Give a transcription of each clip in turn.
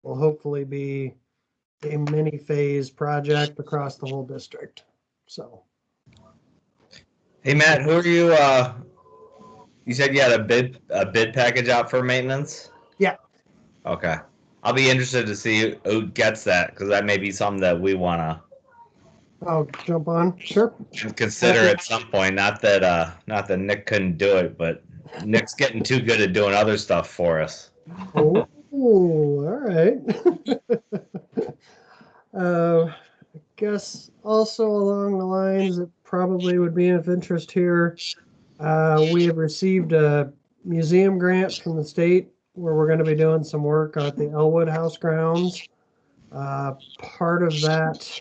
will hopefully be a mini phase project across the whole district. So. Hey Matt, who are you? You said you had a bid package out for maintenance. Yeah. Okay, I'll be interested to see who gets that because that may be something that we want I'll jump on. Sure. to consider at some point. Not that Nick couldn't do it, but Nick's getting too good at doing other stuff for us. Oh, all right. I guess also along the lines that probably would be of interest here, we have received a museum grant from the state where we're going to be doing some work at the Elwood House grounds. Part of that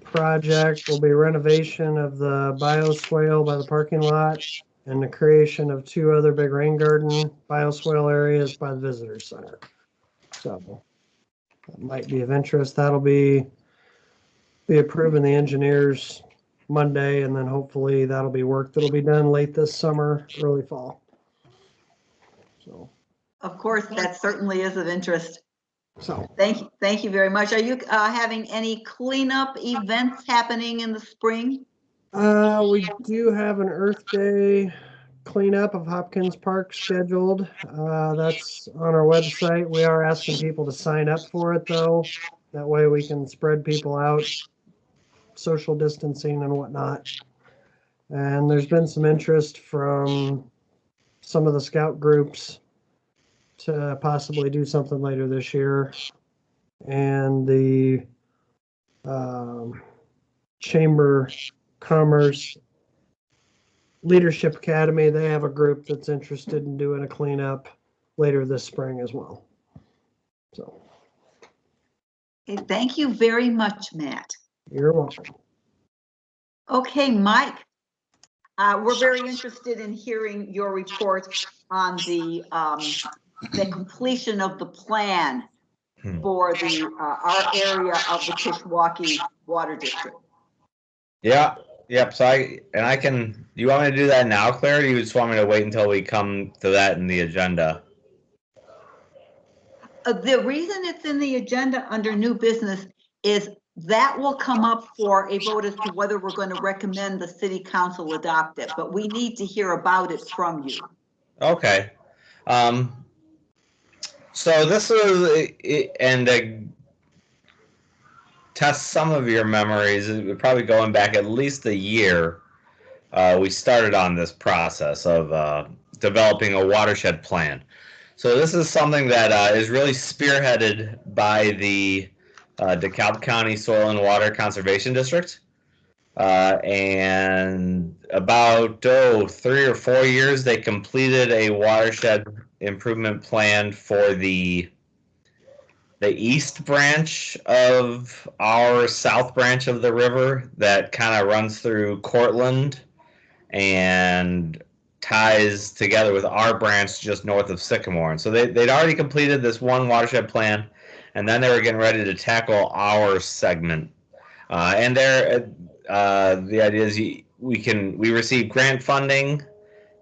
project will be renovation of the bioswale by the parking lot and the creation of 2 other big rain garden bioswale areas by the visitor center. So that might be of interest. That'll be approving the engineers Monday, and then hopefully that'll be work that'll be done late this summer, early fall. So, of course, that certainly is of interest. So thank you very much. Are you having any cleanup events happening in the spring? We do have an Earth Day cleanup of Hopkins Park scheduled. That's on our website. We are asking people to sign up for it though. That way we can spread people out, social distancing and whatnot. And there's been some interest from some of the scout groups to possibly do something later this year. And the Chamber Commerce Leadership Academy, they have a group that's interested in doing a cleanup later this spring as well. So. Okay, thank you very much, Matt. You're welcome. Okay, Mike, we're very interested in hearing your report on the completion of the plan for our area of the Kishwaukee Water District. Yeah. Yep. So I can. Do you want me to do that now, Claire? Or do you just want me to wait until we come to that in the agenda? The reason it's in the agenda under new business is that will come up for a vote as to whether we're going to recommend the city council adopt it, but we need to hear about it from you. Okay. So this is, and test some of your memories, probably going back at least a year, we started on this process of developing a watershed plan. So this is something that is really spearheaded by the DeKalb County Soil and Water Conservation District. And about 3 or 4 years, they completed a watershed improvement plan for the east branch of our south branch of the river that kind of runs through Cortland and ties together with our branch just north of Sycamore. And so they'd already completed this one watershed plan, and then they were getting ready to tackle our segment. And the idea is we received grant funding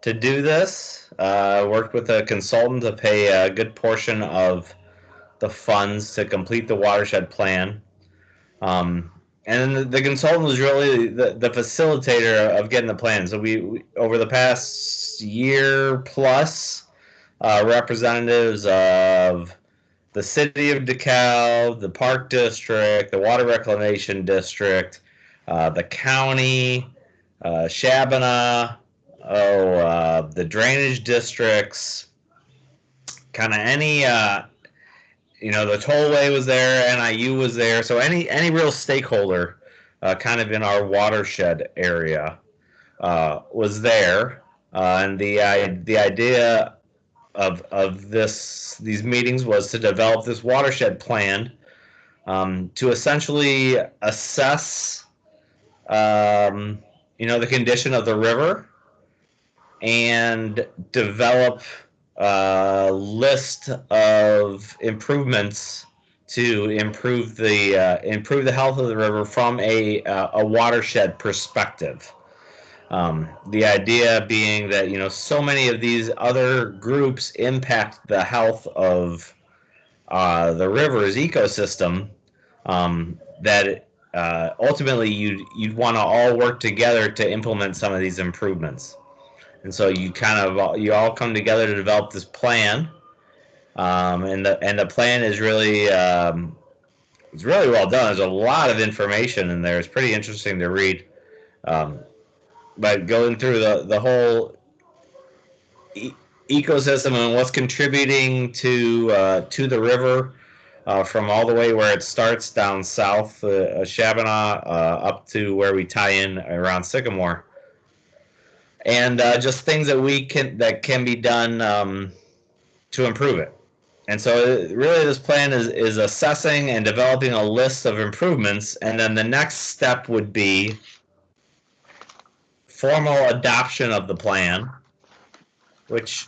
to do this. Worked with a consultant to pay a good portion of the funds to complete the watershed plan. And the consultant was really the facilitator of getting the plan. So we over the past year plus, representatives of the city of DeKalb, the Park District, the Water Reclamation District, the county, Shabana, the drainage districts, kind of any the tollway was there, NIU was there, so any real stakeholder kind of in our watershed area was there, and the idea of these meetings was to develop this watershed plan to essentially assess the condition of the river and develop list of improvements to improve the health of the river from a watershed perspective. The idea being that so many of these other groups impact the health of the river's ecosystem, that ultimately you'd want to all work together to implement some of these improvements. And so you all come together to develop this plan, and the plan is really it's really well done. There's a lot of information in there. It's pretty interesting to read. Um, but going through the whole ecosystem and what's contributing to the river, from all the way where it starts down south, Shabana, up to where we tie in around Sycamore, and just things that can be done to improve it. And so really this plan is assessing and developing a list of improvements, and then the next step would be formal adoption of the plan, which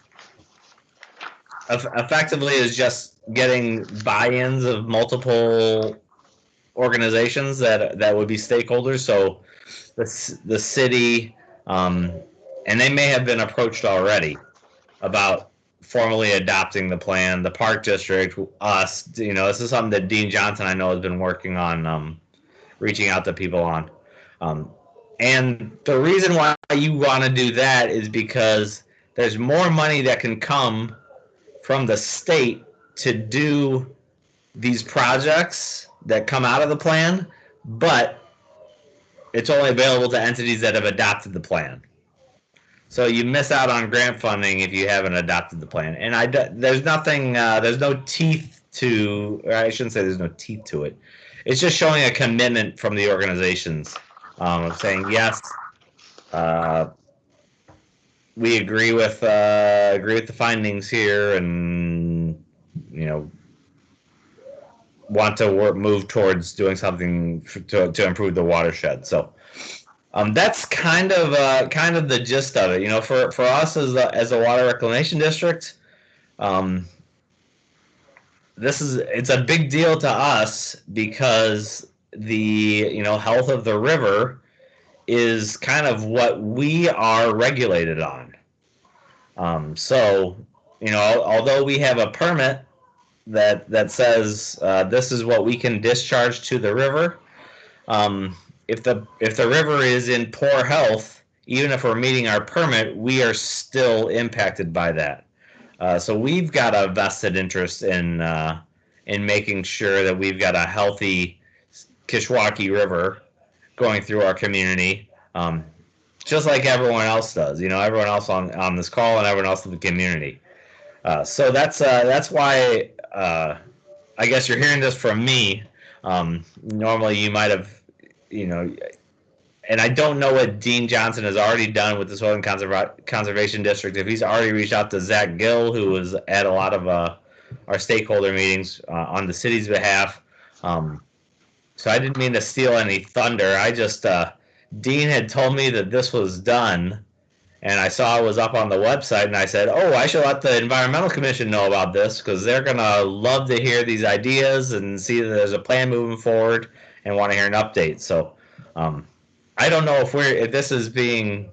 effectively is just getting buy-ins of multiple organizations that would be stakeholders. So the city, and they may have been approached already about formally adopting the plan. The park district, us, this is something that Dean Johnson, I know, has been working on, reaching out to people on. And the reason why you want to do that is because there's more money that can come from the state to do these projects that come out of the plan, but it's only available to entities that have adopted the plan. So you miss out on grant funding if you haven't adopted the plan. And there's nothing, there's no teeth to, or I shouldn't say there's no teeth to it. It's just showing a commitment from the organizations, of saying, yes, we agree with the findings here, and want to move towards doing something to improve the watershed. So that's kind of the gist of it. For us as a water reclamation district, it's a big deal to us because the health of the river is kind of what we are regulated on. So although we have a permit that says this is what we can discharge to the river, if the river is in poor health, even if we're meeting our permit, we are still impacted by that. So we've got a vested interest in making sure that we've got a healthy Kishwaukee River going through our community, just like everyone else does. Everyone else on this call and everyone else in the community. So that's why I guess you're hearing this from me. Normally you might have, and I don't know what Dean Johnson has already done with the Soil and Conservation District. If he's already reached out to Zach Gill, who was at a lot of our stakeholder meetings on the city's behalf. So I didn't mean to steal any thunder. I just, Dean had told me that this was done, and I saw it was up on the website, and I said, I should let the Environmental Commission know about this, because they're going to love to hear these ideas and see that there's a plan moving forward and want to hear an update. So I don't know if this is being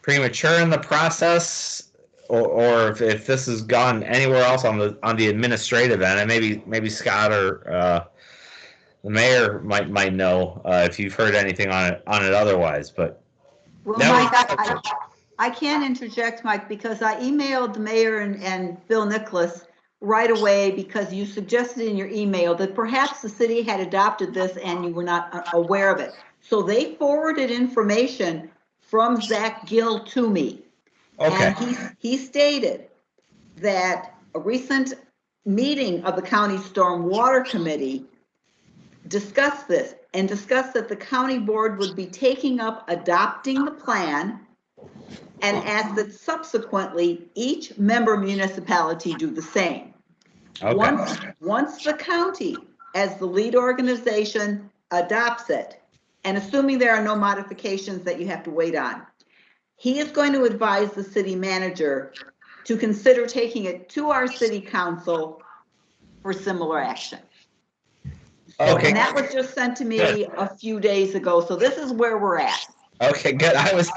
premature in the process, or if this has gone anywhere else on the administrative end, and maybe Scott or the mayor might know if you've heard anything on it otherwise. But well, Mike, I can interject, Mike, because I emailed the mayor and Bill Nicholas right away, because you suggested in your email that perhaps the city had adopted this and you were not aware of it. So they forwarded information from Zach Gill to me. Okay. And he stated that a recent meeting of the county stormwater committee discussed this and discussed that the county board would be taking up adopting the plan, and asked that subsequently each member municipality do the same. Okay. Once the county, as the lead organization, adopts it, and assuming there are no modifications that you have to wait on, he is going to advise the city manager to consider taking it to our city council for similar action. Okay. And that was just sent to me a few days ago. So this is where we're at. Okay, good. I was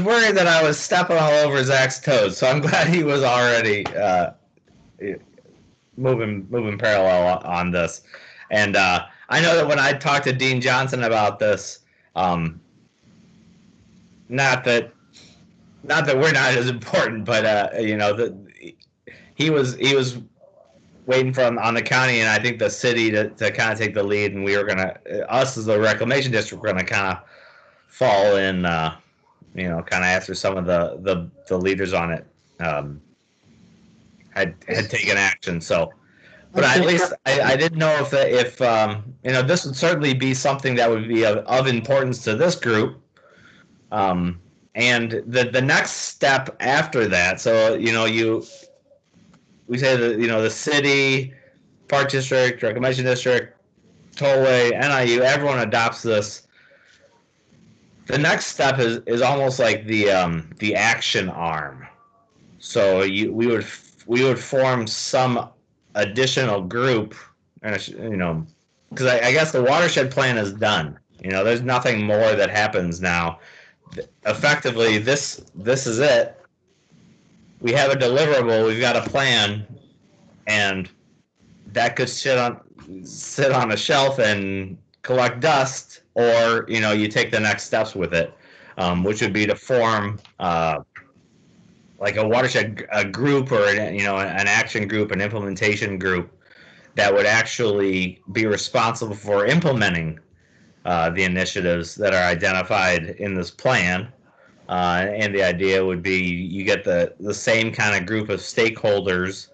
worried that I was stepping all over Zach's toes, so I'm glad he was already moving parallel on this. And I know that when I talked to Dean Johnson about this, not that we're not as important, but he was waiting for on the county and I think the city to kind of take the lead, and we were gonna us as the reclamation district were gonna kind of fall in, kind of after some of the leaders on it had taken action. So, but at least I didn't know if this would certainly be something that would be of importance to this group. And the next step after that, so we say that the city, park district, reclamation district, tollway, NIU, everyone adopts this. The next step is almost like the action arm. So we would form some additional group, and because I guess the watershed plan is done. There's nothing more that happens now. Effectively, this is it. We have a deliverable. We've got a plan, and that could sit on a shelf and collect dust, or you take the next steps with it, which would be to form like a watershed group, or an action group, an implementation group that would actually be responsible for implementing the initiatives that are identified in this plan. And the idea would be you get the same kind of group of stakeholders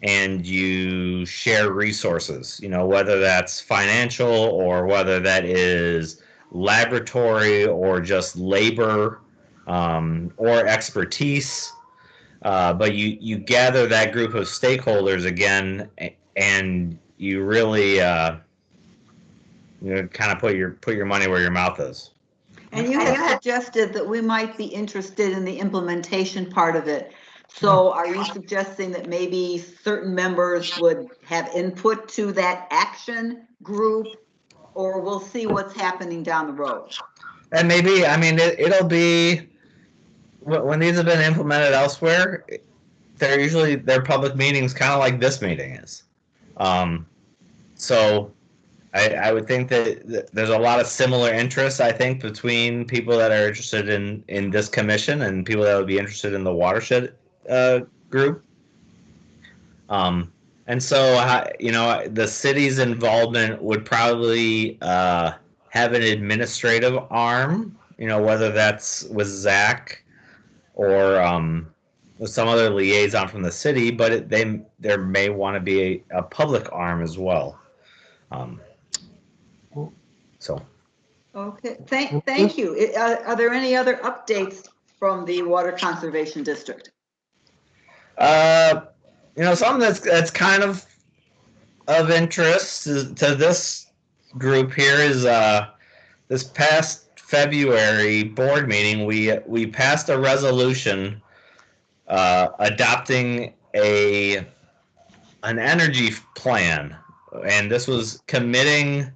and you share resources, whether that's financial or whether that is laboratory or just labor or expertise. But you gather that group of stakeholders again, and you really kind of put your money where your mouth is. And you had suggested that we might be interested in the implementation part of it. So are you suggesting that maybe certain members would have input to that action group, or we'll see what's happening down the road? And maybe, it'll be, when these have been implemented elsewhere, they're public meetings, kind of like this meeting is. So I would think that there's a lot of similar interests, I think, between people that are interested in this commission and people that would be interested in the watershed group. And so, the city's involvement would probably have an administrative arm, whether that's with Zach or with some other liaison from the city, but there may want to be a public arm as well. Okay, thank you. Are there any other updates from the Water Conservation District? Something that's kind of interest to this group here is this past February board meeting, we passed a resolution adopting an energy plan, and this was committing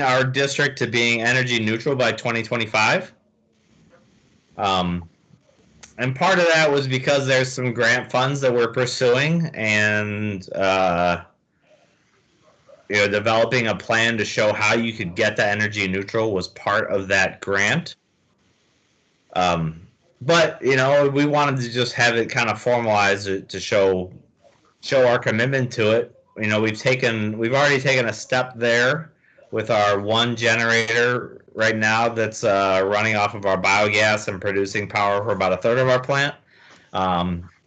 our district to being energy neutral by 2025. And part of that was because there's some grant funds that we're pursuing, and developing a plan to show how you could get to energy neutral was part of that grant. But we wanted to just have it kind of formalized to show our commitment to it. We've already taken a step there with our one generator right now that's running off of our biogas and producing power for about a third of our plant.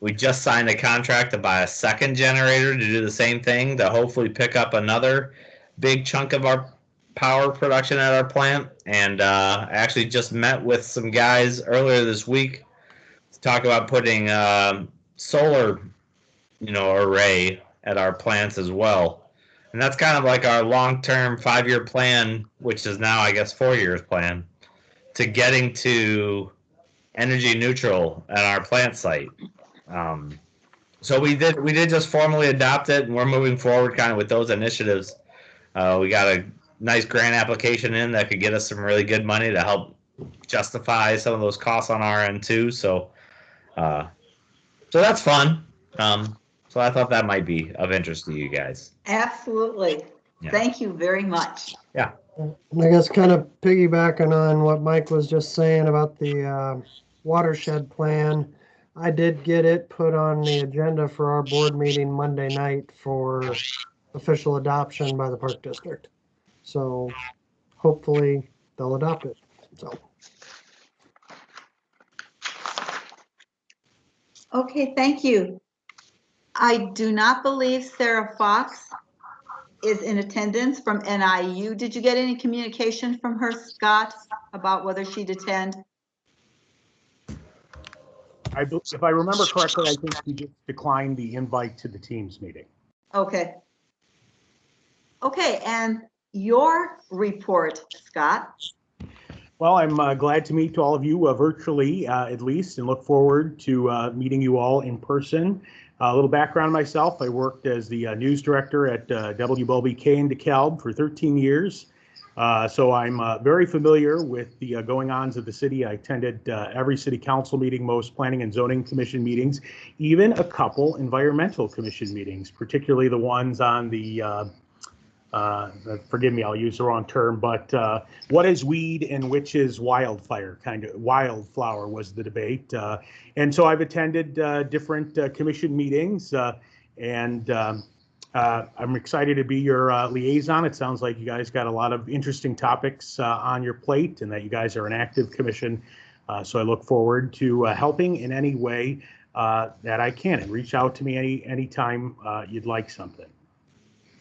We just signed a contract to buy a second generator to do the same thing, to hopefully pick up another big chunk of our power production at our plant. And I actually just met with some guys earlier this week to talk about putting solar, array at our plants as well. And that's kind of like our long-term 5-year plan, which is now, I guess, 4 years plan, to getting to energy neutral at our plant site. So we did just formally adopt it, and we're moving forward kind of with those initiatives. We got a nice grant application in that could get us some really good money to help justify some of those costs on our end too. So that's fun. So I thought that might be of interest to you guys. Absolutely. Yeah. Thank you very much. Yeah. I guess kind of piggybacking on what Mike was just saying about the watershed plan, I did get it put on the agenda for our board meeting Monday night for official adoption by the Park District. So hopefully they'll adopt it. So Okay, thank you. I do not believe Sarah Fox is in attendance from NIU. Did you get any communication from her, Scott, about whether she'd attend? If I remember correctly, I think he just declined the invite to the Teams meeting. Okay. Okay, and your report, Scott? Well, I'm glad to meet all of you virtually, at least, and look forward to meeting you all in person. A little background on myself. I worked as the news director at WBLBK in DeKalb for 13 years. So I'm very familiar with the going-ons of the city. I attended every city council meeting, most planning and zoning commission meetings, even a couple environmental commission meetings, particularly the ones on the forgive me, I'll use the wrong term, but what is weed and which is wildfire? Kind of wildflower was the debate. And so I've attended different commission meetings and I'm excited to be your liaison. It sounds like you guys got a lot of interesting topics on your plate and that you guys are an active commission. So I look forward to helping in any way that I can, and reach out to me anytime you'd like something.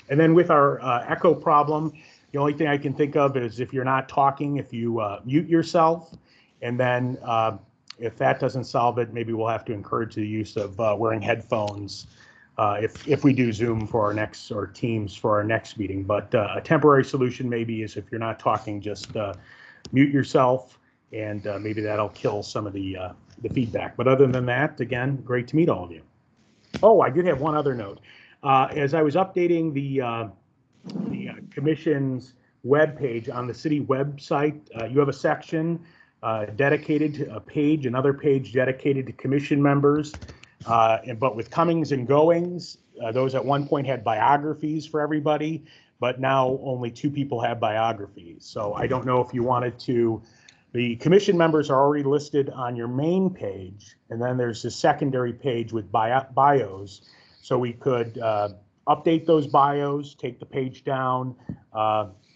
And then with our echo problem, the only thing I can think of is if you're not talking, if you mute yourself, and then if that doesn't solve it, maybe we'll have to encourage the use of wearing headphones if we do Zoom for our next, or Teams for our next meeting. But a temporary solution maybe is if you're not talking, just mute yourself, and maybe that'll kill some of the feedback. But other than that, again, great to meet all of you. Oh, I did have one other note. As I was updating the commission's webpage on the city website, you have a section dedicated to a page, another page dedicated to commission members. But with comings and goings, those at one point had biographies for everybody, but now only 2 people have biographies. So I don't know if you wanted to, the commission members are already listed on your main page, and then there's a secondary page with bios. So we could update those bios, take the page down,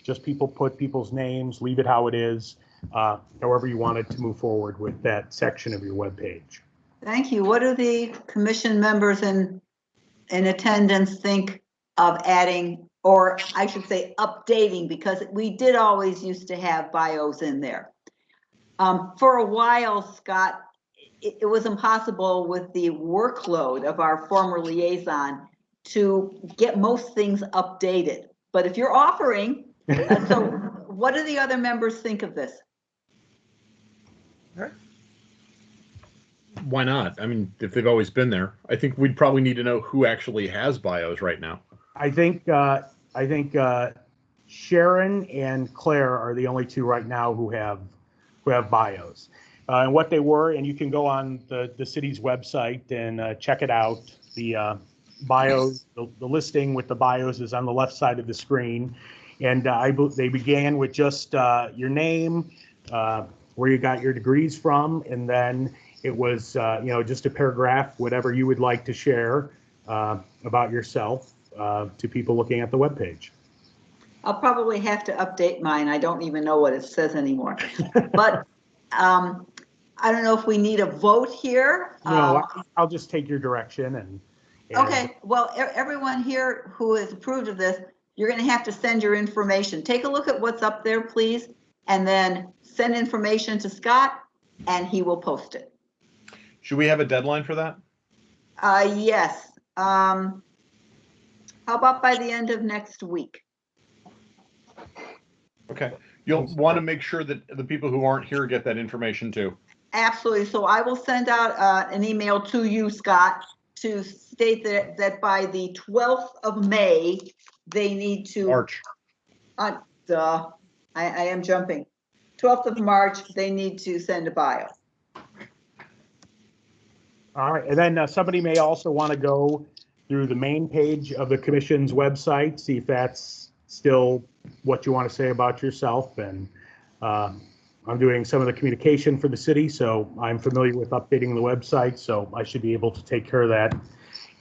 just put people's names, leave it how it is, however you wanted to move forward with that section of your webpage. Thank you. What do the commission members in attendance think of adding, or I should say updating, because we did always used to have bios in there. For a while, Scott, it was impossible with the workload of our former liaison to get most things updated. But if you're offering, so what do the other members think of this? Why not? I mean, if they've always been there, I think we'd probably need to know who actually has bios right now. I think Sharon and Claire are the only 2 right now who have bios. And what they were, and you can go on the city's website and check it out. The bios, the listing with the bios is on the left side of the screen. And they began with just your name, where you got your degrees from, and then it was just a paragraph, whatever you would like to share about yourself to people looking at the webpage. I'll probably have to update mine. I don't even know what it says anymore. But I don't know if we need a vote here. No, I'll just take your direction and okay, well, everyone here who is approved of this, you're going to have to send your information. Take a look at what's up there, please, and then send information to Scott, and he will post it. Should we have a deadline for that? Yes. How about by the end of next week? Okay. You'll want to make sure that the people who aren't here get that information too. Absolutely. So I will send out an email to you, Scott, to state that by the 12th of May, they need to. March. I am jumping. 12th of March, they need to send a bio. All right, and then somebody may also want to go through the main page of the commission's website, see if that's still what you want to say about yourself. And I'm doing some of the communication for the city, so I'm familiar with updating the website, so I should be able to take care of that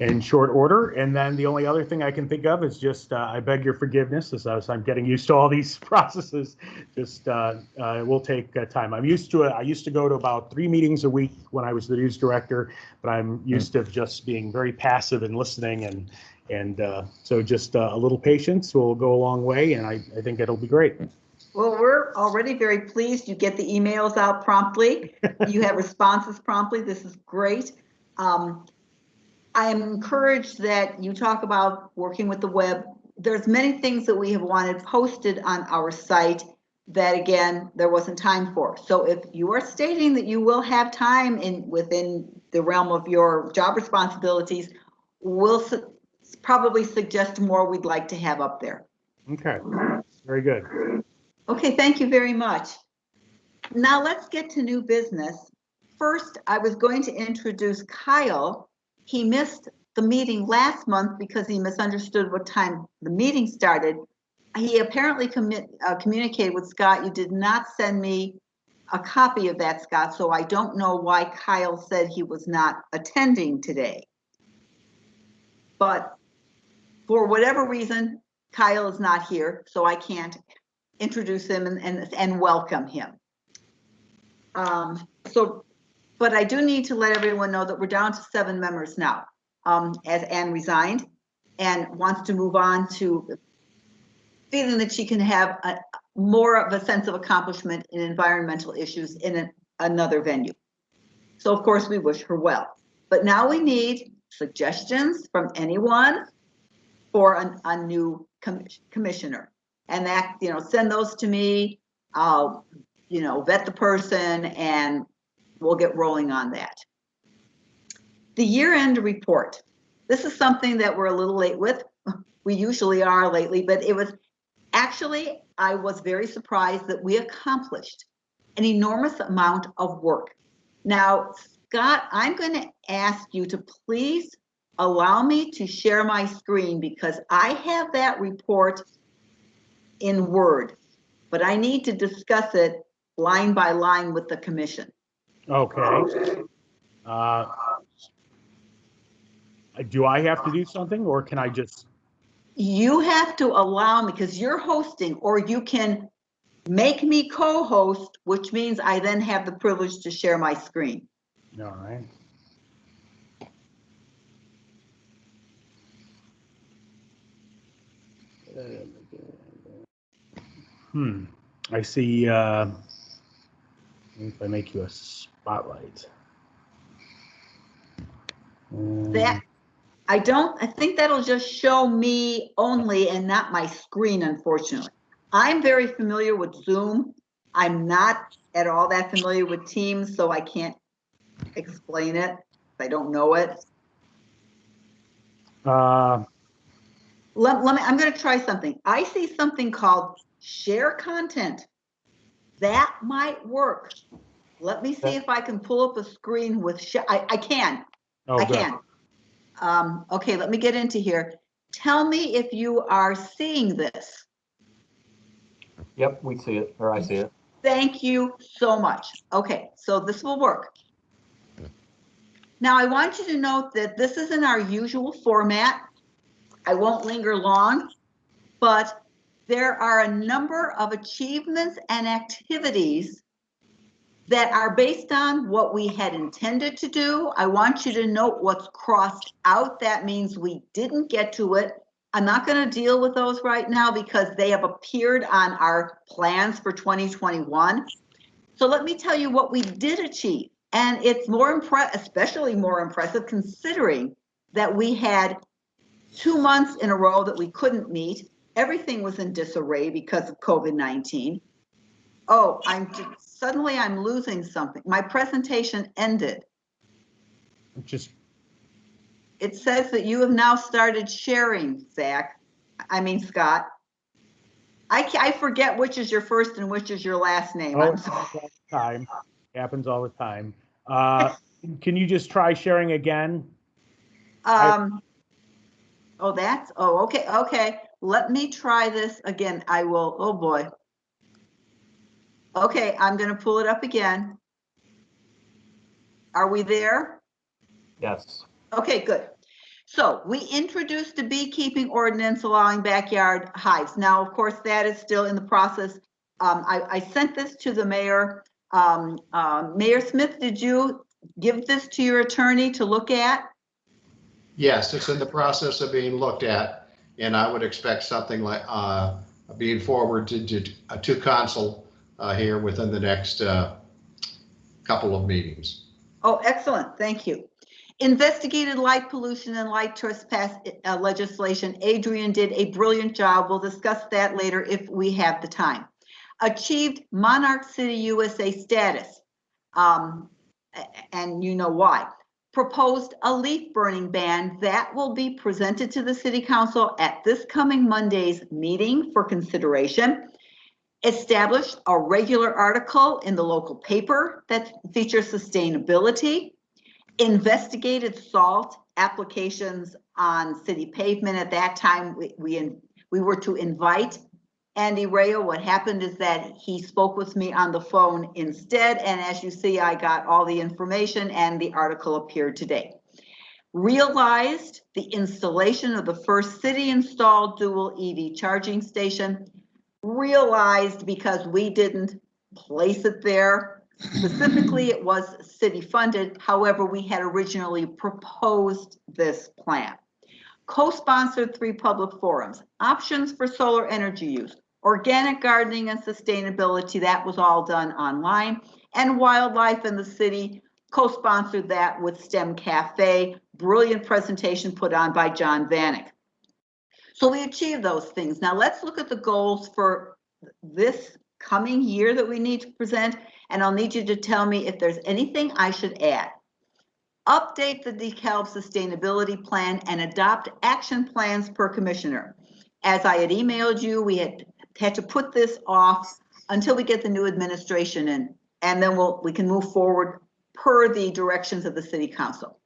in short order. And then the only other thing I can think of is just, I beg your forgiveness as I'm getting used to all these processes. Just it will take time. I'm used to it. I used to go to about 3 meetings a week when I was the news director, but I'm used to just being very passive and listening. And so just a little patience will go a long way, and I think it'll be great. Well, we're already very pleased. You get the emails out promptly. You have responses promptly. This is great. I am encouraged that you talk about working with the web. There's many things that we have wanted posted on our site that, again, there wasn't time for. So if you are stating that you will have time within the realm of your job responsibilities, we'll probably suggest more we'd like to have up there. Okay, very good. Okay, thank you very much. Now let's get to new business. First, I was going to introduce Kyle. He missed the meeting last month because he misunderstood what time the meeting started. He apparently communicated with Scott. You did not send me a copy of that, Scott, so I don't know why Kyle said he was not attending today. But for whatever reason, Kyle is not here, so I can't introduce him and welcome him. But I do need to let everyone know that we're down to 7 members now, as Anne resigned and wants to move on to feeling that she can have more of a sense of accomplishment in environmental issues in another venue. So of course we wish her well. But now we need suggestions from anyone for a new commissioner. And that, send those to me. I'll, vet the person and we'll get rolling on that. The year-end report. This is something that we're a little late with. We usually are lately, but it was actually, I was very surprised that we accomplished an enormous amount of work. Now, Scott, I'm going to ask you to please allow me to share my screen because I have that report in Word, but I need to discuss it line by line with the commission. Okay. Do I have to do something or can I just? You have to allow me because you're hosting, or you can make me co-host, which means I then have the privilege to share my screen. All right. I see. If I make you a spotlight. That I think that'll just show me only and not my screen, unfortunately. I'm very familiar with Zoom. I'm not at all that familiar with Teams, so I can't explain it. I don't know it. I'm going to try something. I see something called share content. That might work. Let me see if I can pull up a screen with share. I can. Oh, I good. can. Okay, let me get into here. Tell me if you are seeing this. Yep, we see it, or I see it. Thank you so much. Okay, so this will work. Now I want you to note that this is in our usual format. I won't linger long, but there are a number of achievements and activities that are based on what we had intended to do. I want you to note what's crossed out. That means we didn't get to it. I'm not going to deal with those right now because they have appeared on our plans for 2021. So let me tell you what we did achieve. And it's especially more impressive considering that we had 2 months in a row that we couldn't meet. Everything was in disarray because of COVID-19. Oh, suddenly I'm losing something. My presentation ended. It says that you have now started sharing, Scott. I forget which is your first and which is your last name. I'm sorry. All the time. Happens all the time. Can you just try sharing again? Okay. Let me try this again. I will, oh boy. Okay, I'm gonna pull it up again. Are we there? Yes. Okay, good. So we introduced a beekeeping ordinance allowing backyard hives. Now, of course, that is still in the process. I sent this to the mayor. Mayor Smith, did you give this to your attorney to look at? Yes, it's in the process of being looked at, and I would expect something like being forwarded to council here within the next couple of meetings. Oh, excellent. Thank you. Investigated light pollution and light trespass legislation. Adrian did a brilliant job. We'll discuss that later if we have the time. Achieved Monarch City USA status, and you know why. Proposed a leaf burning ban that will be presented to the City Council at this coming Monday's meeting for consideration. Established a regular article in the local paper that features sustainability. Investigated salt applications on city pavement. At that time, we were to invite Andy Rayo. What happened is that he spoke with me on the phone instead, and as you see, I got all the information and the article appeared today. Realized the installation of the first city-installed dual EV charging station. Realized because we didn't place it there. Specifically, it was city funded. However, we had originally proposed this plan. Co-sponsored 3 public forums, options for solar energy use, organic gardening and sustainability. That was all done online. And wildlife in the city, co-sponsored that with STEM Cafe. Brilliant presentation put on by John Vanek. So we achieved those things. Now let's look at the goals for this coming year that we need to present, and I'll need you to tell me if there's anything I should add. Update the DeKalb sustainability plan and adopt action plans per commissioner. As I had emailed you, we had to put this off until we get the new administration in, and then we can move forward per the directions of the City Council.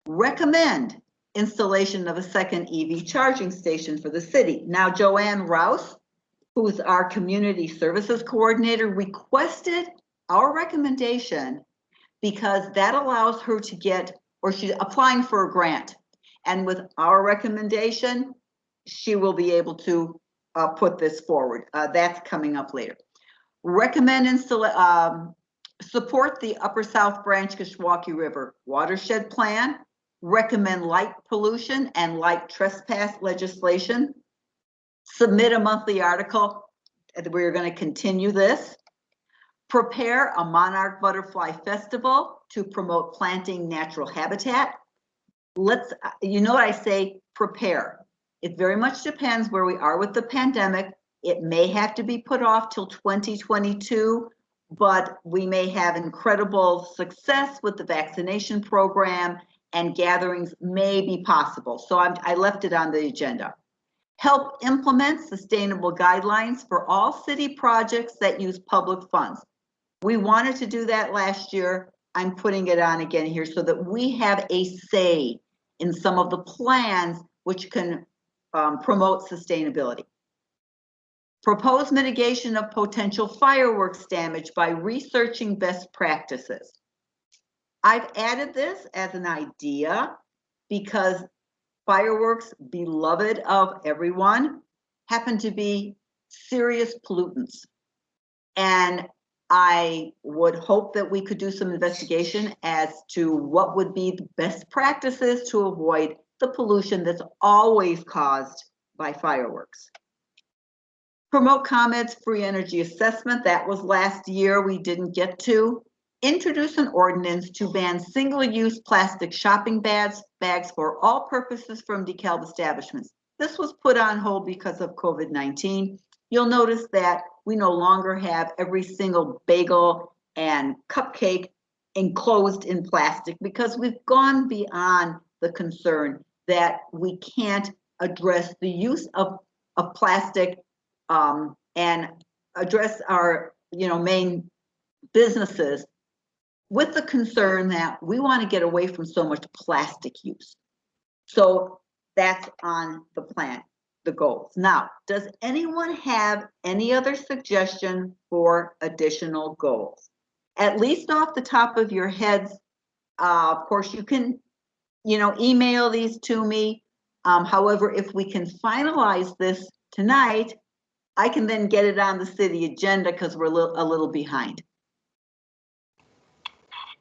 Recommend installation of a second EV charging station for the city. Now, Joanne Rouse, who's our community services coordinator, requested our recommendation because that allows her to get, or she's applying for a grant. And with our recommendation, she will be able to put this forward. That's coming up later. Recommend support the Upper South Branch Kishwaukee River Watershed Plan. Recommend light pollution and light trespass legislation. Submit a monthly article. We're going to continue this. Prepare a monarch butterfly festival to promote planting natural habitat. You know what I say, prepare. It very much depends where we are with the pandemic. It may have to be put off till 2022, but we may have incredible success with the vaccination program and gatherings may be possible. So I left it on the agenda. Help implement sustainable guidelines for all city projects that use public funds. We wanted to do that last year. I'm putting it on again here so that we have a say in some of the plans which can promote sustainability. Propose mitigation of potential fireworks damage by researching best practices. I've added this as an idea because fireworks, beloved of everyone, happen to be serious pollutants. And I would hope that we could do some investigation as to what would be the best practices to avoid the pollution that's always caused by fireworks. Promote ComEd's free energy assessment. That was last year, we didn't get to. Introduce an ordinance to ban single-use plastic shopping bags for all purposes from DeKalb establishments. This was put on hold because of COVID-19. You'll notice that we no longer have every single bagel and cupcake enclosed in plastic because we've gone beyond the concern that we can't address the use of plastic and address our main businesses with the concern that we want to get away from so much plastic use. So that's on the plan, the goals. Now, does anyone have any other suggestion for additional goals? At least off the top of your heads. Of course, you can, email these to me. However, if we can finalize this tonight, I can then get it on the city agenda because we're a little behind.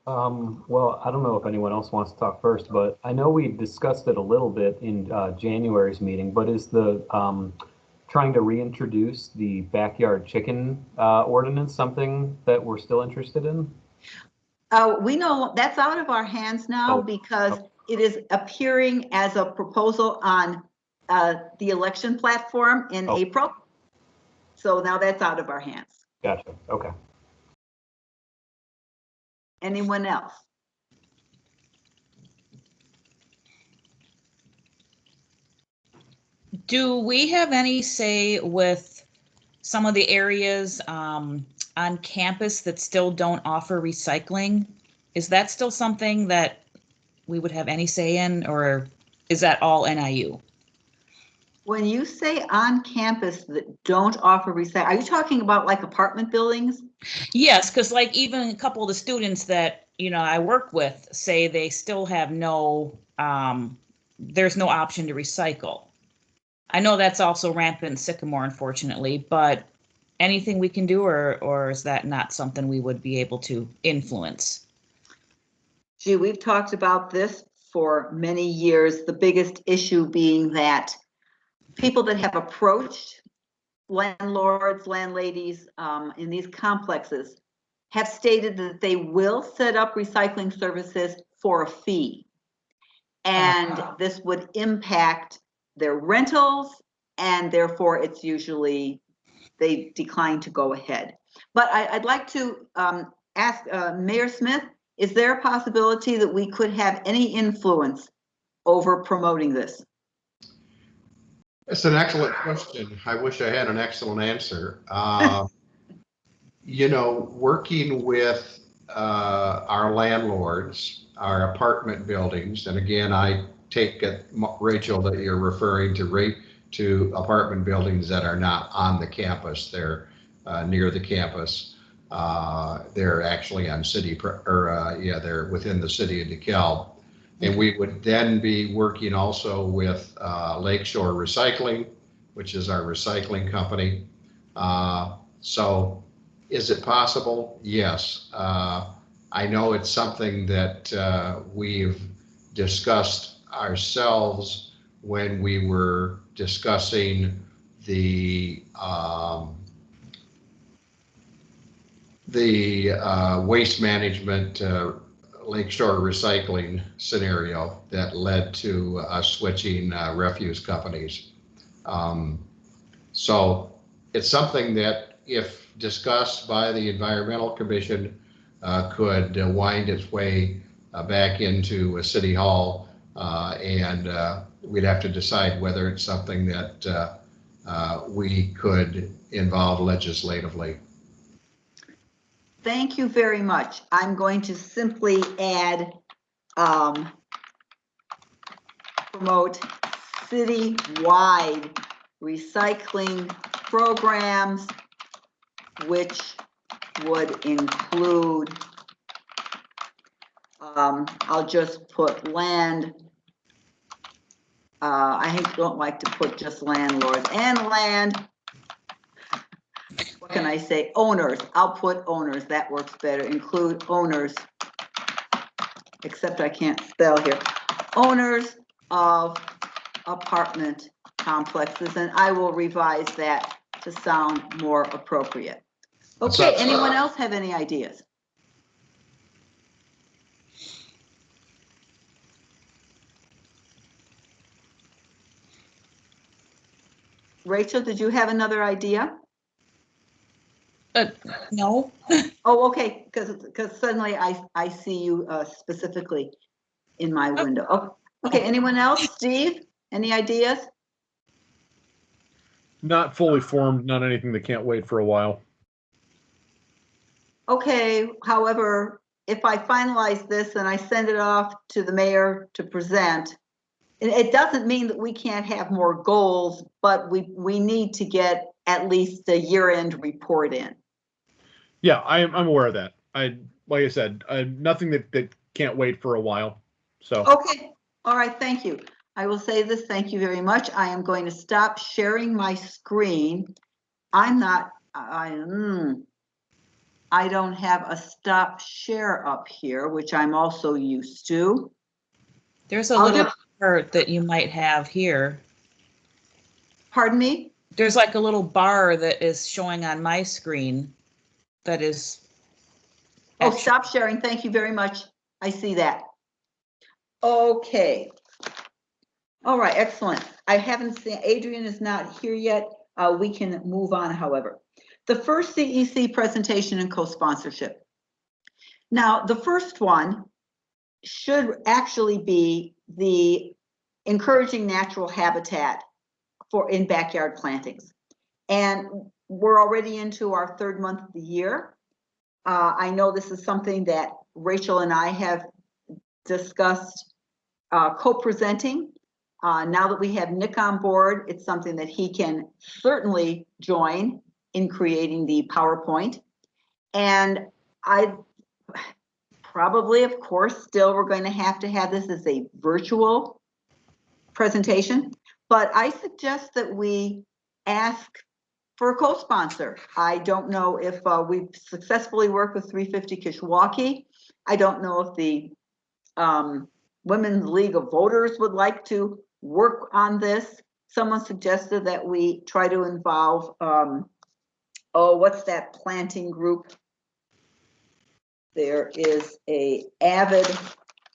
Well, I don't know if anyone else wants to talk first, but I know we discussed it a little bit in January's meeting, but is the trying to reintroduce the backyard chicken ordinance something that we're still interested in? We know that's out of our hands now because it is appearing as a proposal on the election platform in April. So now that's out of our hands. Gotcha. Okay. Anyone else? Do we have any say with some of the areas on campus that still don't offer recycling? Is that still something that we would have any say in, or is that all NIU? When you say on campus that don't offer recycling, are you talking about like apartment buildings? Yes, because like even a couple of the students that, I work with say they still have there's no option to recycle. I know that's also rampant in Sycamore, unfortunately, but anything we can do, or is that not something we would be able to influence? Gee, we've talked about this for many years. The biggest issue being that people that have approached landlords, landladies in these complexes have stated that they will set up recycling services for a fee. And this would impact their rentals, and therefore it's usually they decline to go ahead. But I'd like to ask Mayor Smith, is there a possibility that we could have any influence over promoting this? It's an excellent question. I wish I had an excellent answer. Working with our landlords, our apartment buildings, and again, I take it, Rachel, that you're referring to apartment buildings that are not on the campus. They're near the campus. They're actually on they're within the city of DeKalb. And we would then be working also with Lakeshore Recycling, which is our recycling company. So is it possible? Yes. I know it's something that we've discussed ourselves when we were discussing the waste management Lakeshore Recycling scenario that led to us switching refuse companies. So it's something that, if discussed by the Environmental Commission, could wind its way back into City Hall, and we'd have to decide whether it's something that we could involve legislatively. Thank you very much. I'm going to simply add promote city-wide recycling programs, which would include, I'll just put land. I don't like to put just landlords and land. What can I say? Owners. I'll put owners. That works better. Include owners, except I can't spell here. Owners of apartment complexes, and I will revise that to sound more appropriate. Okay, anyone else have any ideas? Rachel, did you have another idea? No. Oh, okay, because suddenly I see you specifically in my window. Oh, okay, anyone else? Steve, any ideas? Not fully formed, not anything that can't wait for a while. Okay, however, if I finalize this and I send it off to the mayor to present, it doesn't mean that we can't have more goals, but we need to get at least a year-end report in. Yeah, I'm aware of that. Like I said, nothing that can't wait for a while. So Okay, all right, thank you. I will say this, thank you very much. I am going to stop sharing my screen. I don't have a stop share up here, which I'm also used to. There's a little part that you might have here. Pardon me? There's like a little bar that is showing on my screen that is. Oh, stop sharing. Thank you very much. I see that. Okay. All right, excellent. I haven't seen, Adrian is not here yet. We can move on, however. The first CEC presentation and co-sponsorship. Now, the first one should actually be the encouraging natural habitat in backyard plantings. And we're already into our third month of the year. I know this is something that Rachel and I have discussed co-presenting. Now that we have Nick on board, it's something that he can certainly join in creating the PowerPoint. And I probably, of course, still we're going to have this as a virtual presentation, but I suggest that we ask for a co-sponsor. I don't know if we've successfully worked with 350 Kishwaukee. I don't know if the Women's League of Voters would like to work on this. Someone suggested that we try to involve, what's that planting group? There is a avid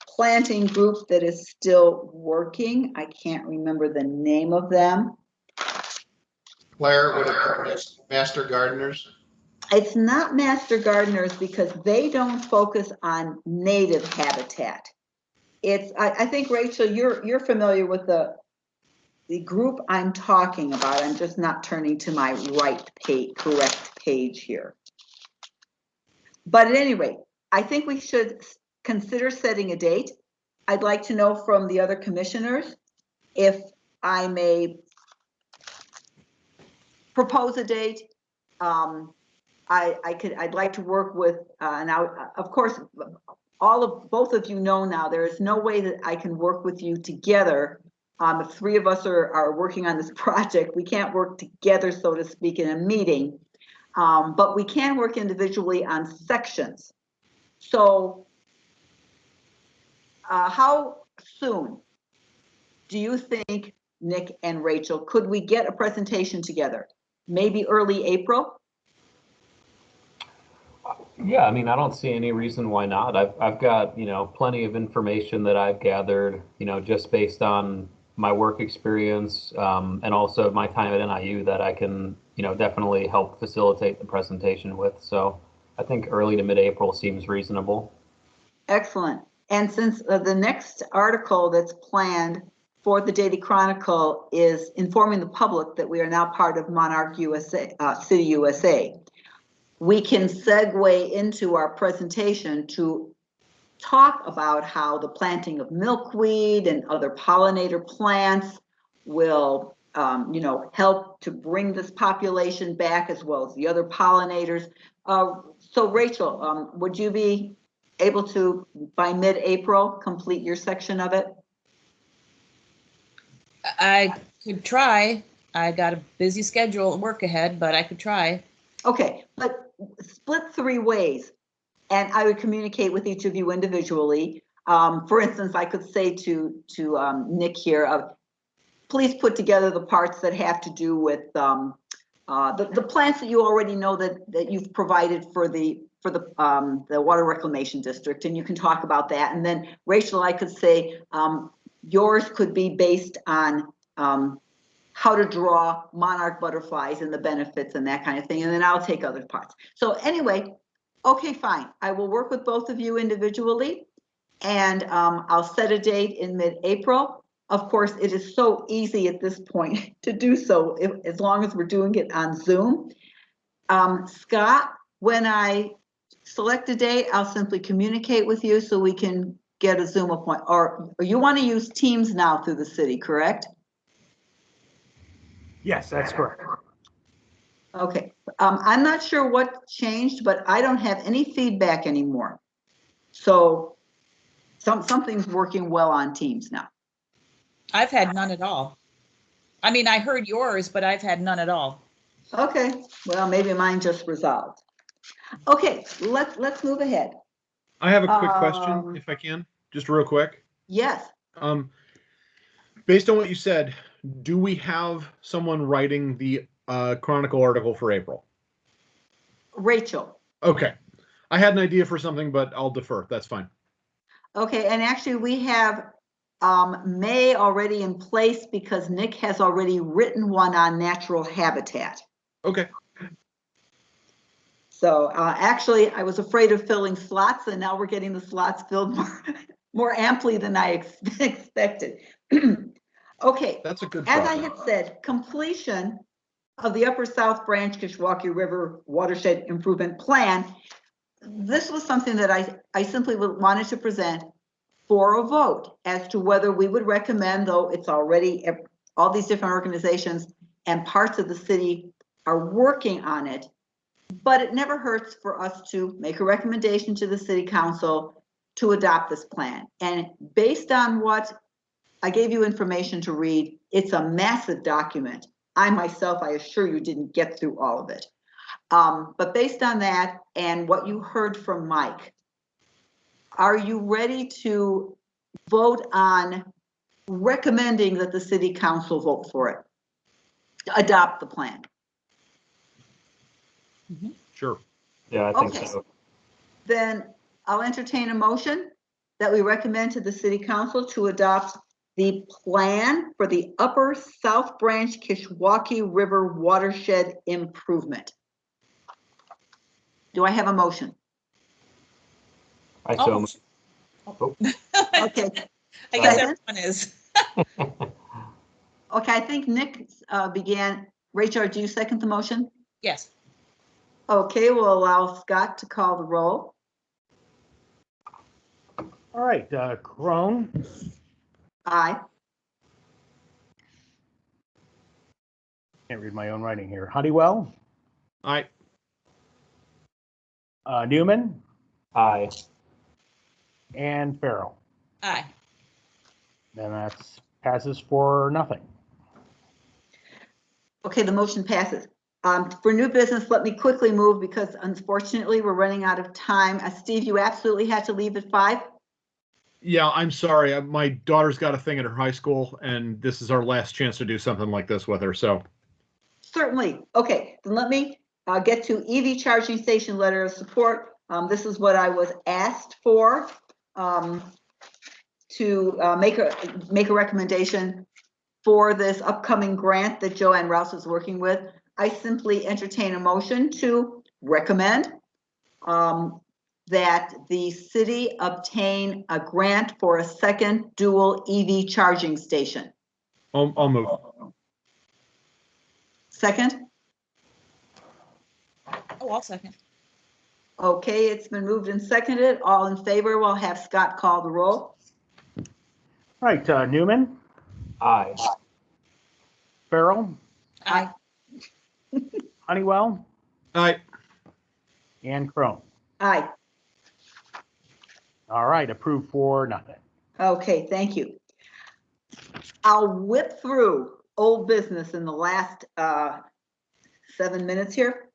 planting group that is still working. I can't remember the name of them. Claire, would it be Master Gardeners? It's not Master Gardeners because they don't focus on native habitat. It's, I think, Rachel, you're familiar with the group I'm talking about. I'm just not turning to my correct page here. But at any rate, I think we should consider setting a date. I'd like to know from the other commissioners if I may propose a date. I'd like to work with, now, of course, both of you know now, there is no way that I can work with you together. If three of us are working on this project, we can't work together, so to speak, in a meeting, but we can work individually on sections. So how soon do you think, Nick and Rachel, could we get a presentation together? Maybe early April? Yeah, I mean, I don't see any reason why not. I've got, plenty of information that I've gathered, just based on my work experience, and also my time at NIU that I can, definitely help facilitate the presentation with. So I think early to mid-April seems reasonable. Excellent. And since the next article that's planned for the Daily Chronicle is informing the public that we are now part of Monarch USA, City USA, we can segue into our presentation to talk about how the planting of milkweed and other pollinator plants will, help to bring this population back, as well as the other pollinators. So Rachel, would you be able to, by mid-April, complete your section of it? I could try. I got a busy schedule at work ahead, but I could try. Okay, but split three ways, and I would communicate with each of you individually. For instance, I could say to Nick here, please put together the parts that have to do with the plants that you already know that you've provided for the water reclamation district, and you can talk about that. And then Rachel, I could say yours could be based on how to draw monarch butterflies and the benefits and that kind of thing. And then I'll take other parts. So anyway, okay, fine. I will work with both of you individually, and I'll set a date in mid-April. Of course, it is so easy at this point to do so as long as we're doing it on Zoom. Scott, when I select a date, I'll simply communicate with you so we can get a Zoom appointment, or you want to use Teams now through the city, correct? Yes, that's correct. Okay, I'm not sure what changed, but I don't have any feedback anymore. So something's working well on Teams now. I've had none at all. I mean, I heard yours, but I've had none at all. Okay, well, maybe mine just resolved. Okay, let's move ahead. I have a quick question, if I can, just real quick. Yes, Based on what you said, do we have someone writing the Chronicle article for April? Rachel. Okay. I had an idea for something, but I'll defer. That's fine. Okay, and actually we have May already in place because Nick has already written one on natural habitat. Okay. So actually, I was afraid of filling slots, and now we're getting the slots filled more amply than I expected. Okay, That's a good as I problem. had said, completion of the Upper South Branch Kishwaukee River Watershed Improvement Plan. This was something that I simply wanted to present for a vote as to whether we would recommend, though it's already all these different organizations and parts of the city are working on it. But it never hurts for us to make a recommendation to the city council to adopt this plan. And based on what I gave you information to read, it's a massive document. I myself, I assure you, didn't get through all of it. But based on that and what you heard from Mike, are you ready to vote on recommending that the city council vote for it, adopt the plan? Sure. Yeah, I think Okay. so. Then I'll entertain a motion that we recommend to the city council to adopt the plan for the Upper South Branch Kishwaukee River Watershed Improvement. Do I have a motion? I Oh. so. Oh. Okay. I guess Second? everyone is. Okay, I think Nick began. Rachel, do you second the motion? Yes. Okay, we'll allow Scott to call the roll. All right, Crone, Aye. can't read my own writing here. Honeywell, Aye. Newman, Aye. and Farrell. Aye. And that's passes for nothing. Okay, the motion passes. For new business, let me quickly move because unfortunately we're running out of time. Steve, you absolutely had to leave at 5. Yeah, I'm sorry. My daughter's got a thing at her high school, and this is our last chance to do something like this with her. So, Certainly. Okay, then let me get to EV charging station letter of support. This is what I was asked for to make a recommendation for this upcoming grant that Joanne Rouse is working with. I simply entertain a motion to recommend that the city obtain a grant for a second dual EV charging station. I'll move. Second? Oh, I'll second. Okay, it's been moved and seconded. All in favor, we'll have Scott call the roll. All right, Newman, Aye. Farrell, Aye. Honeywell, Aye. and Crone. Aye. All right, approved for nothing. Okay, thank you. I'll whip through old business in the last 7 minutes here.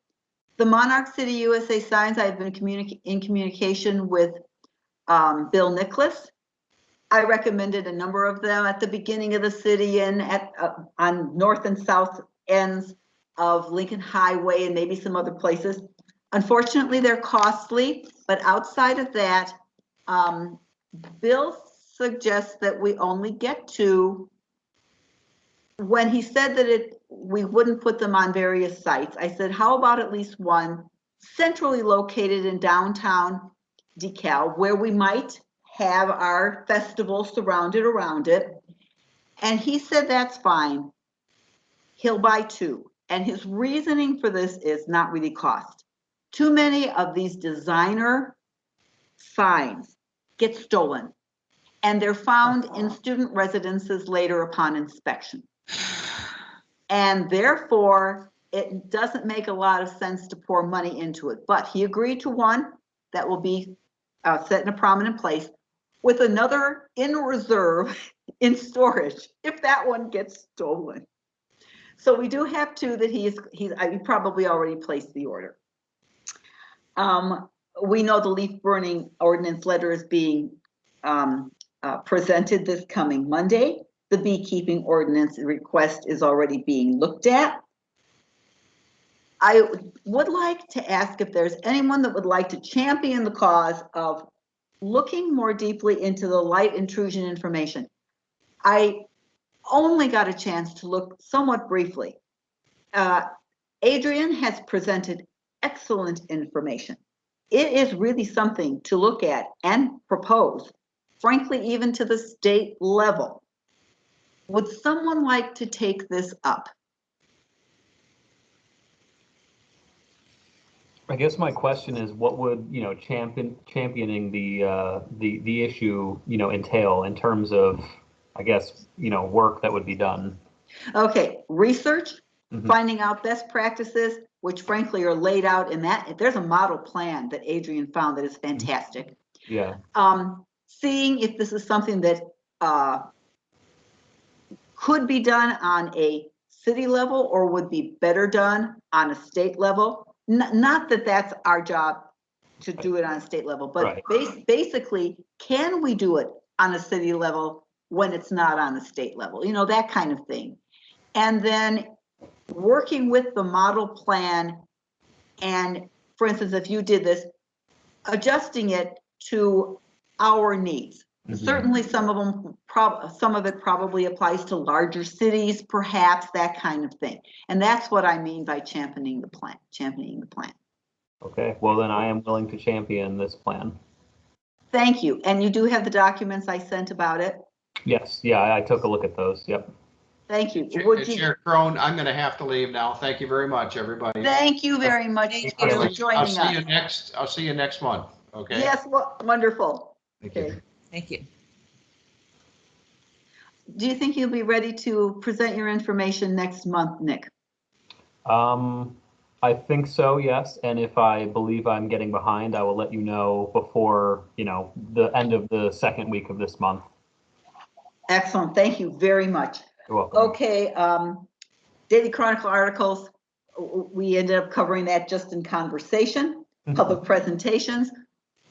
The Monarch City USA signs, I've been in communication with Bill Nicholas. I recommended a number of them at the beginning of the city and at on north and south ends of Lincoln Highway and maybe some other places. Unfortunately, they're costly, but outside of that, Bill suggests that we only get to, when he said that we wouldn't put them on various sites, I said, how about at least one centrally located in downtown DeKalb where we might have our festival surrounded around it? And he said that's fine. He'll buy 2. And his reasoning for this is not really cost. Too many of these designer signs get stolen. and they're found in student residences later upon inspection. And therefore, it doesn't make a lot of sense to pour money into it. But he agreed to one that will be set in a prominent place, with another in reserve in storage if that one gets stolen. So we do have two that he probably already placed the order. We know the leaf burning ordinance letter is being presented this coming Monday. The beekeeping ordinance request is already being looked at. I would like to ask if there's anyone that would like to champion the cause of looking more deeply into the light intrusion information. I only got a chance to look somewhat briefly. Adrian has presented excellent information. It is really something to look at and propose, frankly, even to the state level. Would someone like to take this up? I guess my question is, what would championing the issue entail in terms of, I guess, work that would be done? Okay, research, finding out best practices, which frankly are laid out in that. There's a model plan that Adrian found that is fantastic. Yeah. Seeing if this is something that could be done on a city level or would be better done on a state level. Not that that's our job to do it on a state level, but basically, can we do it on a city level when it's not on a state level? That kind of thing. And then working with the model plan, and for instance, if you did this, adjusting it to our needs. Certainly some of it probably applies to larger cities, perhaps, that kind of thing. And that's what I mean by championing the plan. Okay, well then I am willing to champion this plan. Thank you. And you do have the documents I sent about it? Yes, yeah, I took a look at those, yep. Thank you. Chair Crone, I'm going to have to leave now. Thank you very much, everybody. Thank you very much for joining us. I'll see you next month. Okay. Yes, wonderful. Thank you. Thank you. Do you think you'll be ready to present your information next month, Nick? I think so, yes. And if I believe I'm getting behind, I will let you know before, the end of the second week of this month. Excellent. Thank you very much. You're welcome. Okay. Daily Chronicle articles. We ended up covering that just in conversation, public presentations.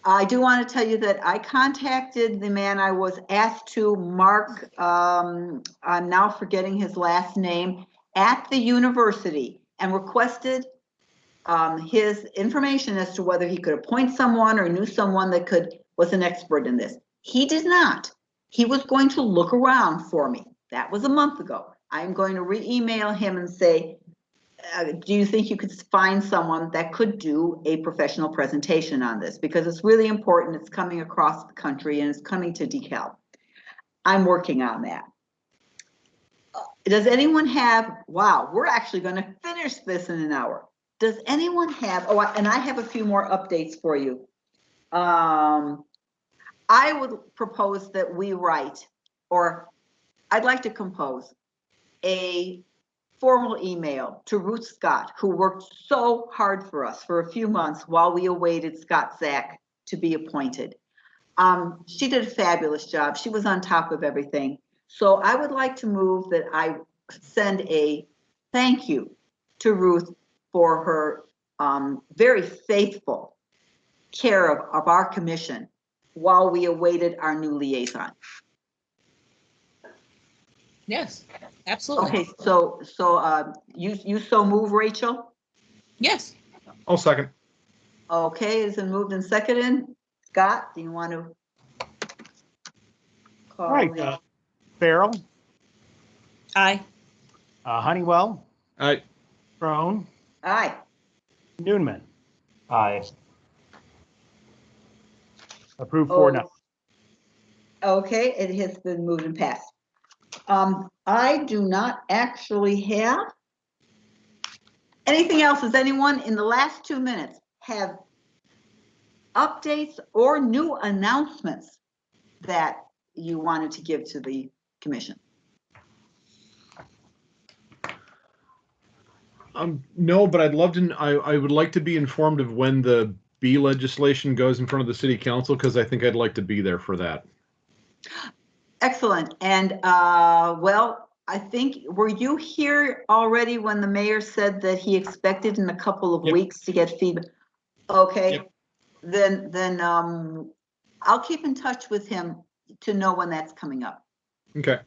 I do want to tell you that I contacted the man I was asked to mark, I'm now forgetting his last name, at the university, and requested his information as to whether he could appoint someone or knew someone that was an expert in this. He did not. He was going to look around for me. That was a month ago. I'm going to re-email him and say, do you think you could find someone that could do a professional presentation on this? Because it's really important. It's coming across the country and it's coming to DeKalb. I'm working on that. Does anyone have, wow, we're actually going to finish this in an hour. Does anyone have, and I have a few more updates for you. I would propose that we write, or I'd like to compose a formal email to Ruth Scott, who worked so hard for us for a few months while we awaited Scott Zach to be appointed. She did a fabulous job. She was on top of everything. So I would like to move that I send a thank you to Ruth for her very faithful care of our commission while we awaited our new liaison. Yes, absolutely. Okay, so you so move, Rachel? Yes. I'll second. Okay, is it moved and seconded? Scott, do you want to call? All right, Farrell, Aye. Honeywell, Aye. Crone, Aye. Noonman. Aye. Approved 4-0. Okay, it has been moved and passed. I do not actually have anything else. Does anyone in the last 2 minutes have updates or new announcements that you wanted to give to the commission? No, but I'd love to. I would like to be informed of when the B legislation goes in front of the city council, because I think I'd like to be there for that. Excellent. And well, I think, were you here already when the mayor said that he expected in a couple of Yep. weeks to get feedback? Okay, Yep. then I'll keep in touch with him to know when that's coming up. Okay.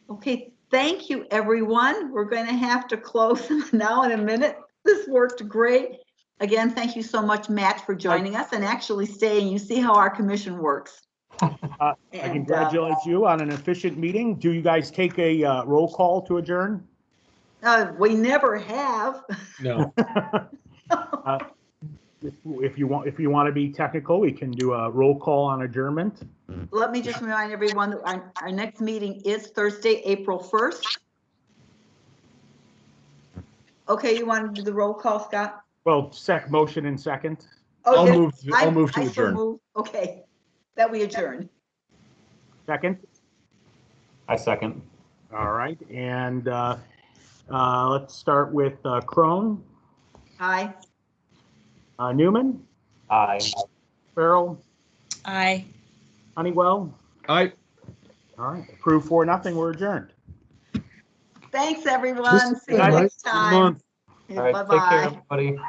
Okay, thank you, everyone. We're going to have to close now in a minute. This worked great. Again, thank you so much, Matt, for joining us and actually staying. You see how our commission works. I congratulate you on an efficient meeting. Do you guys take a roll call to adjourn? We never have. No. If you want to be technical, we can do a roll call on adjournment. Let me just remind everyone that our next meeting is Thursday, April 1st. Okay, you want to do the roll call, Scott? Well, motion and second. Oh, I'll move to I so adjourn. move. Okay, that we adjourn. Second. I second. All right, and let's start with Crone, Aye. Newman, Aye. Farrell, Aye. Honeywell. I. All right, approved 4-0. We're adjourned. Thanks, everyone. See you Good next Good time. month. All right, Bye-bye. take care, everybody.